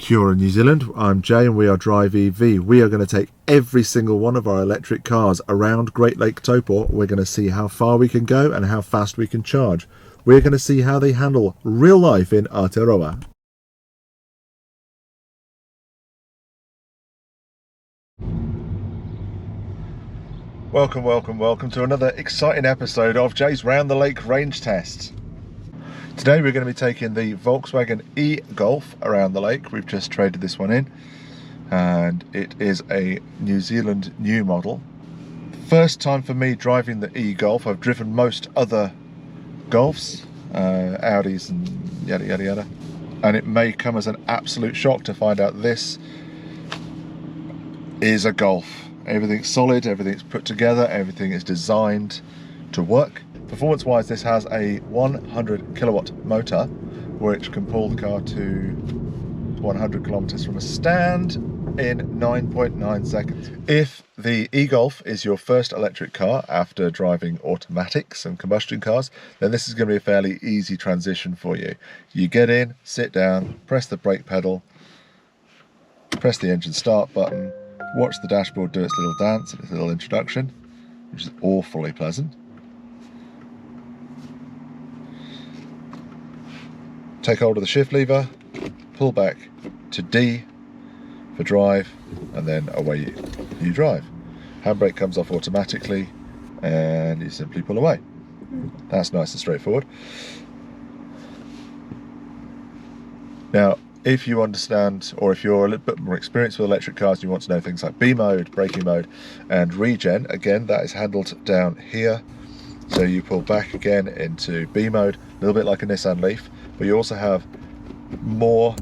Kia ora, New Zealand, I'm Jay and we are Drive EV. We are going to take every single one of our electric cars around Great Lake Taupō. We're going to see how far we can go and how fast we can charge. We're going to see how they handle real life in Aotearoa. Welcome to another exciting episode of Jay's Round the Lake range test. Today we're going to be taking the Volkswagen eGolf around the lake. We've just traded this one in and it is a New Zealand new model. First time for me driving the eGolf. I've driven most other Golfs, Audis and yada yada yada, and it may come as an absolute shock to find out this is a Golf. Everything's solid, everything's put together, everything is designed to work. Performance wise, this has a 100 kilowatt motor which can pull the car to 100 kilometers from a stand in 9.9 seconds. If the eGolf is your first electric car after driving automatics and combustion cars, then this is going to be a fairly easy transition for you. You get in, sit down, press the brake pedal, press the engine start button, watch the dashboard do its little dance and its little introduction, which is awfully pleasant. Take hold of the shift lever, pull back to D for drive, and then away you drive. Handbrake comes off automatically and you simply pull away. That's nice and straightforward. Now, if you understand, or if you're a little bit more experienced with electric cars and you want to know things like B mode, braking mode, and regen, again, that is handled down here. So you pull back again into B mode, a little bit like a Nissan Leaf, but you also have more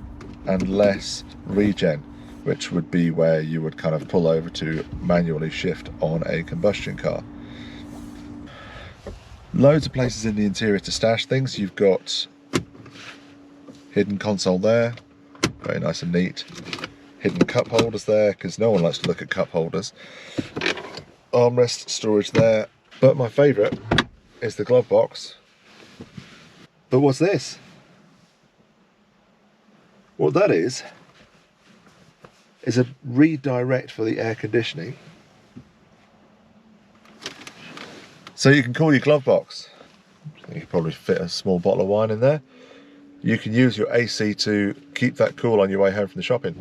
and less regen, which would be where you would kind of pull over to manually shift on a combustion car. Loads of places in the interior to stash things. You've got hidden console there, very nice and neat. Hidden cup holders there, because no one likes to look at cup holders. Armrest storage there, but my favourite is the glove box. But what's this? What that is a redirect for the air conditioning. So you can cool your glove box. You can probably fit a small bottle of wine in there. You can use your AC to keep that cool on your way home from the shopping.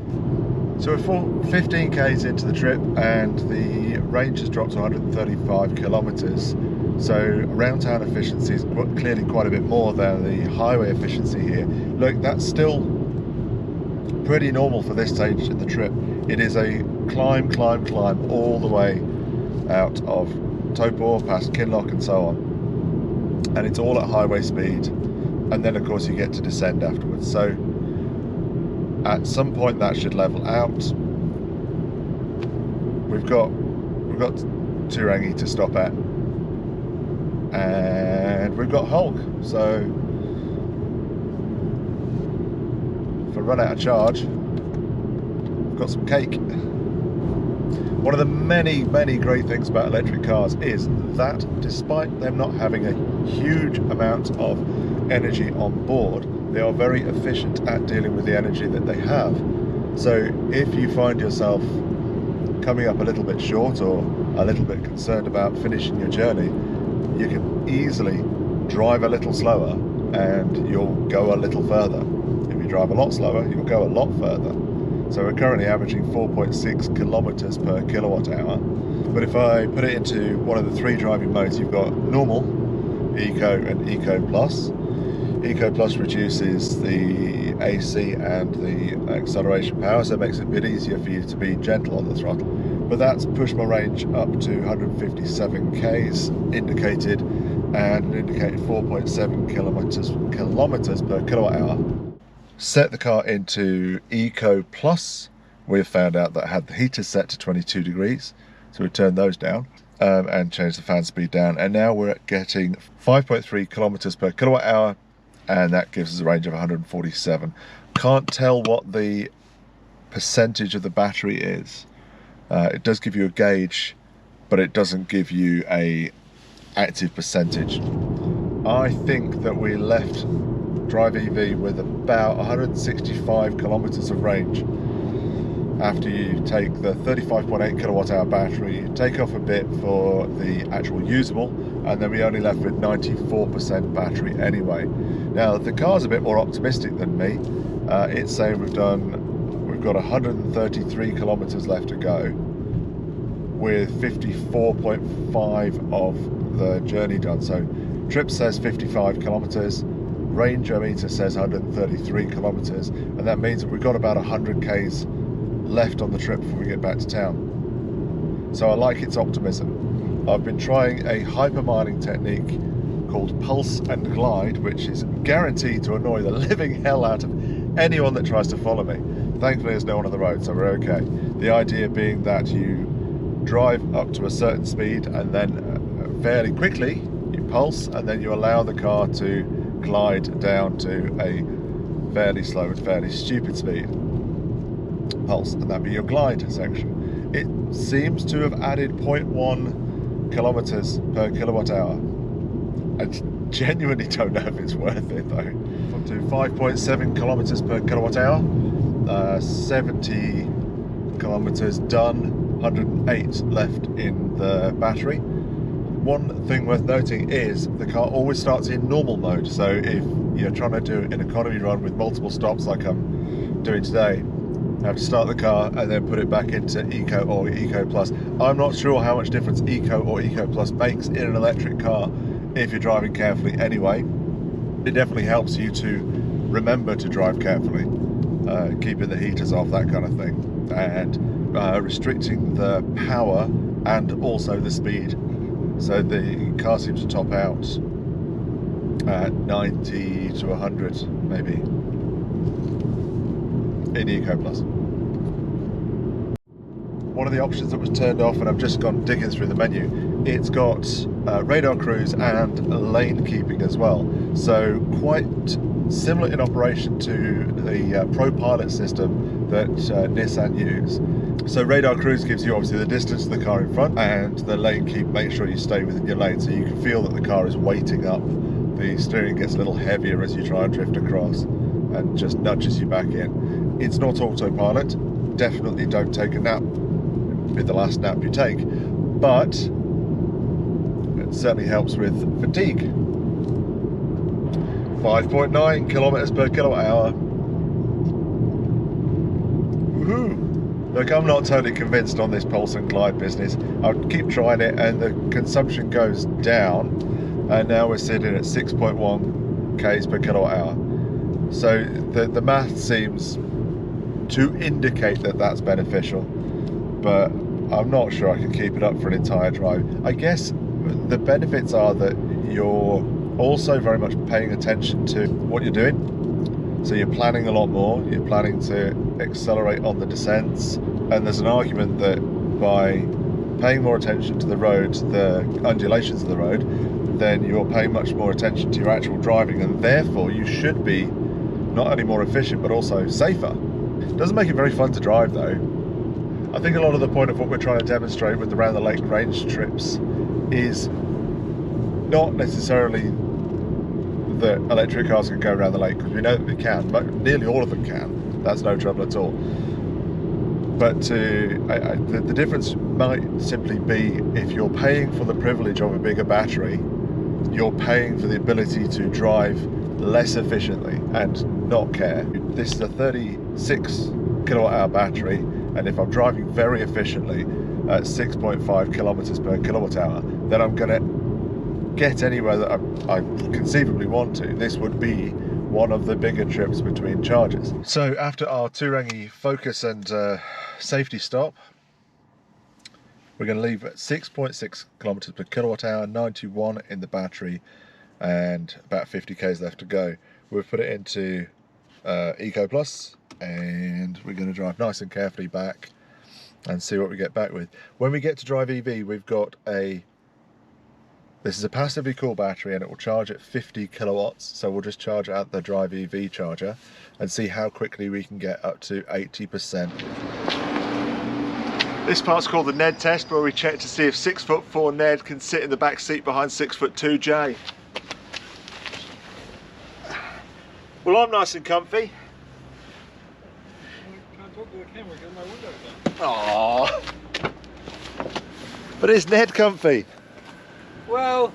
So we're 15 k's into the trip and the range has dropped to 135 kilometers. So around town efficiency is clearly quite a bit more than the highway efficiency here. Look, that's still pretty normal for this stage in the trip. It is a climb all the way out of Taupō, past Kinloch and so on. And it's all at highway speed. And then of course you get to descend afterwards. So at some point that should level out. We've got Turangi to stop at. And we've got Hulk. So if I run out of charge, I've got some cake. One of the many great things about electric cars is that despite them not having a huge amount of energy on board, they are very efficient at dealing with the energy that they have. So if you find yourself coming up a little bit short or a little bit concerned about finishing your journey, you can easily drive a little slower and you'll go a little further. If you drive a lot slower, you'll go a lot further. So we're currently averaging 4.6 kilometers per kilowatt hour. But if I put it into one of the three driving modes, you've got normal, eco and eco plus. Eco plus reduces the AC and the acceleration power, so it makes it a bit easier for you to be gentle on the throttle. But that's pushed my range up to 157 k's indicated, and indicated 4.7 kilometers per kilowatt hour. Set the car into Eco Plus. We've found out that I had the heaters set to 22 degrees, so we turned those down and changed the fan speed down, and now we're getting 5.3 kilometers per kilowatt hour, and that gives us a range of 147. Can't tell what the percentage of the battery is. It does give you a gauge, but it doesn't give you a active percentage. I think that we left drive EV with about 165 kilometers of range. After you take the 35.8 kilowatt hour battery, you take off a bit for the actual usable, and then we only left with 94% battery anyway. Now the car's a bit more optimistic than me. It's saying we've got 133 kilometers left to go, with 54.5 of the journey done. So trip says 55 kilometers, rangeometer says 133 kilometers, and that means that we've got about 100 k's left on the trip before we get back to town. So I like its optimism. I've been trying a hypermining technique called pulse and glide, which is guaranteed to annoy the living hell out of anyone that tries to follow me. Thankfully there's no one on the road, so we're okay. The idea being that you drive up to a certain speed and then fairly quickly you pulse, and then you allow the car to glide down to a fairly slow and fairly stupid speed. Pulse, and that'd be your glide section. It seems to have added 0.1 kilometers per kilowatt hour. I genuinely don't know if it's worth it though. Up to 5.7 kilometers per kilowatt hour, 70 kilometers done, 108 left in the battery. One thing worth noting is the car always starts in normal mode, so if you're trying to do an economy run with multiple stops like I'm doing today, you have to start the car and then put it back into Eco or Eco Plus. I'm not sure how much difference Eco or Eco Plus makes in an electric car if you're driving carefully anyway. It definitely helps you to remember to drive carefully, keeping the heaters off, that kind of thing, and restricting the power and also the speed. So the car seems to top out at 90 to 100 maybe in Eco Plus. One of the options that was turned off, and I've just gone digging through the menu, it's got radar cruise and lane keeping as well. So quite similar in operation to the Pro Pilot system that Nissan use. So radar cruise gives you obviously the distance to the car in front, and the lane keep makes sure you stay within your lane, so you can feel that the car is weighting up. The steering gets a little heavier as you try and drift across and just nudges you back in. It's not autopilot. Definitely don't take a nap with the last nap you take, but it certainly helps with fatigue. 5.9 kilometers per kilowatt hour. Woohoo! Look, I'm not totally convinced on this pulse and glide business. I'll keep trying it, and the consumption goes down, and now we're sitting at 6.1 k's per kilowatt hour. So the math seems to indicate that that's beneficial, but I'm not sure I can keep it up for an entire drive. I guess the benefits are that you're also very much paying attention to what you're doing. So you're planning a lot more, you're planning to accelerate on the descents, and there's an argument that by paying more attention to the road, the undulations of the road, then you're paying much more attention to your actual driving, and therefore you should be not only more efficient but also safer. It doesn't make it very fun to drive though. I think a lot of the point of what we're trying to demonstrate with the round the lake range trips is not necessarily that electric cars can go around the lake, because we know that they can, but nearly all of them can. That's no trouble at all. But the difference might simply be, if you're paying for the privilege of a bigger battery, you're paying for the ability to drive less efficiently and not care. This is a 36 kilowatt hour battery, and if I'm driving very efficiently at 6.5 kilometers per kilowatt hour, then I'm going to get anywhere that I conceivably want to. This would be one of the bigger trips between charges. So after our Turangi focus and safety stop, we're going to leave at 6.6 kilometers per kilowatt hour, 91 in the battery, and about 50 k's left to go. We've put it into Eco Plus, and we're going to drive nice and carefully back and see what we get back with. When we get to drive EV, we've got this is a passively cooled battery, and it will charge at 50 kilowatts, so we'll just charge out the drive EV charger and see how quickly we can get up to 80%. This part's called the Ned test, where we check to see if 6'4" Ned can sit in the back seat behind 6'2" Jay. Well, I'm nice and comfy. I can't talk to the camera because my window's down. Aww. But is Ned comfy? Well,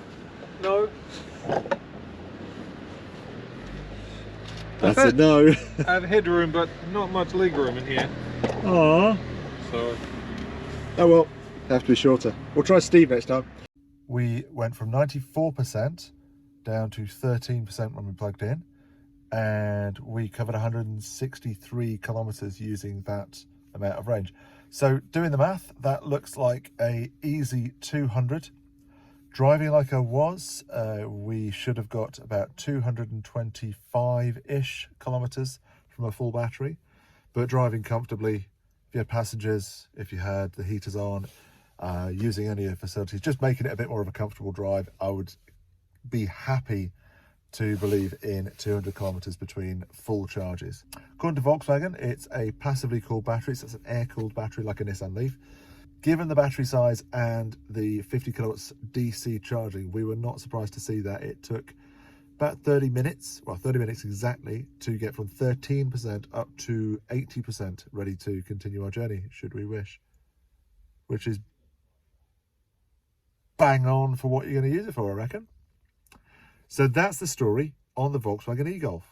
no. That's a no. I have headroom, but not much leg room in here. Aww. So. Oh well, have to be shorter. We'll try Steve next time. We went from 94% down to 13% when we plugged in, and we covered 163 kilometers using that amount of range. So doing the math, that looks like a easy 200. Driving like I was, we should have got about 225-ish kilometers from a full battery. But driving comfortably, if you had passengers, if you had the heaters on, using any of the facilities, just making it a bit more of a comfortable drive, I would be happy to believe in 200 kilometers between full charges. According to Volkswagen, it's a passively cooled battery, so it's an air-cooled battery like a Nissan Leaf. Given the battery size and the 50 kilowatts DC charging, we were not surprised to see that it took about 30 minutes, well 30 minutes exactly, to get from 13% up to 80% ready to continue our journey, should we wish. Which is bang on for what you're going to use it for, I reckon. So that's the story on the Volkswagen eGolf.